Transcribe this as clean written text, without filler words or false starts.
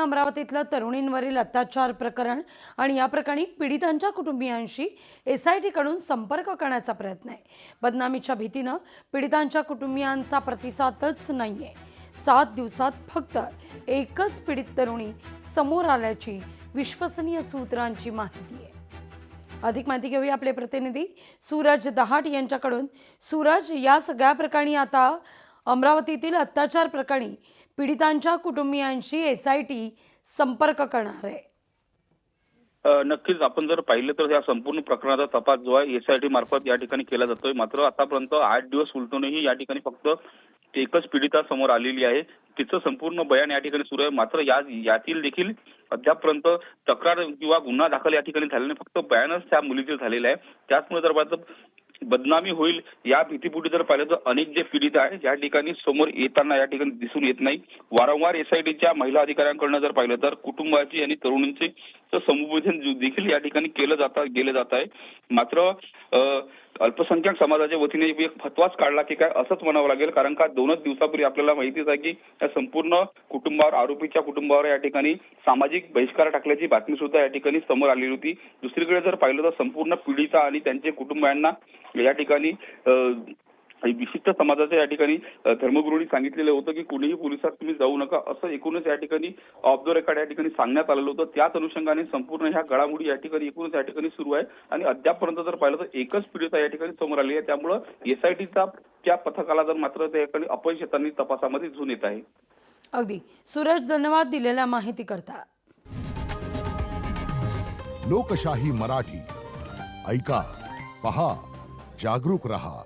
अमरावतीतलं तरुणींवरील अत्याचार प्रकरण आणि या प्रकरणी पीडितांच्या कुटुंबियांशी SIT कडून संपर्क करण्याचा प्रयत्न आहे। बदनामीच्या भीतीनं पीडितांच्या कुटुंबियांचा प्रतिसादच नाहीये। 7 दिवसात फक्त एकच पीडित तरुणी समोर आल्याची विश्वसनीय सूत्रांची माहिती आहे। अधिक माहिती घेऊया आपले प्रतिनिधी सूरज दहाट यांच्याकडून। सूरज, या सगळ्या प्रकरणी आता अमरावतीतील अत्याचार प्रकरणी पीडितांच्या कुटुंबियांशी SIT संपर्क करणार आहे। नक्कीच आपण जर पाहिलं तर या संपूर्ण प्रकरणाचा तपास जो आहे SIT मार्फत या ठिकाणी केला जातोय। मात्र आतापर्यंत 8 दिवस उलटूनही या ठिकाणी फक्त एकच पीडिता समोर आलेली आहे। तिचं संपूर्ण बयान या ठिकाणी सुरू आहे। मात्र यातील देखील अद्यापर्यंत तक्रार किंवा गुन्हा दाखल या ठिकाणी झालेला नाही, फक्त बयानच त्या मुलीचे झालेलं आहे। त्याचमुळे जर पाहिलं बदनामी होईल या भीतीपोटी जर पाहिलं तर अनेक जे पीडित आहे या ठिकाणी समोर येताना या ठिकाणी दिसून येत नाही। वारंवार SITच्या महिला अधिकाऱ्यांकडून जर पाहिलं तर कुटुंबाची आणि तरुणींचे समुपदेशन देखील या ठिकाणी गेले जात आहे। मात्र अल्पसंख्याक समाजाच्या वतीने एक फतवाच काढला की काय असंच म्हणावं लागेल, कारण का 2च दिवसापूर्वी आपल्याला माहितीच आहे की या संपूर्ण कुटुंबावर, आरोपीच्या कुटुंबावर या ठिकाणी सामाजिक बहिष्कार टाकल्याची बातमी सुद्धा या ठिकाणी समोर आलेली होती। दुसरीकडे जर पाहिलं तर संपूर्ण पीडिता आणि त्यांचे कुटुंबियांना या ठिकाणी विशिष्ट समाजाच्या या ठिकाणी धर्मगुरूंनी सांगितलेलं होतं की कुणीही पोलिसात तुम्ही जाऊ नका, असं एकूणच या ठिकाणी ऑफ द रेकॉर्ड या ठिकाणी सांगण्यात आलेलं होतं। त्याच अनुषंगाने संपूर्ण ह्या घडामोडी या ठिकाणी एकूणच या ठिकाणी सुरू आहे आणि अद्यापपर्यंत जर पाहिलं तर एकच पीडिता या ठिकाणी समोर आली आहे। त्यामुळे SITच्या त्या पथकाला जर मात्र त्या ठिकाणी अपयश येताना तपासामध्ये दिसून येत आहे। अगदी सूरज, धन्यवाद दिलेल्या माहिती करता। लोकशाही मराठी ऐका, पहा, जागरूक रहा।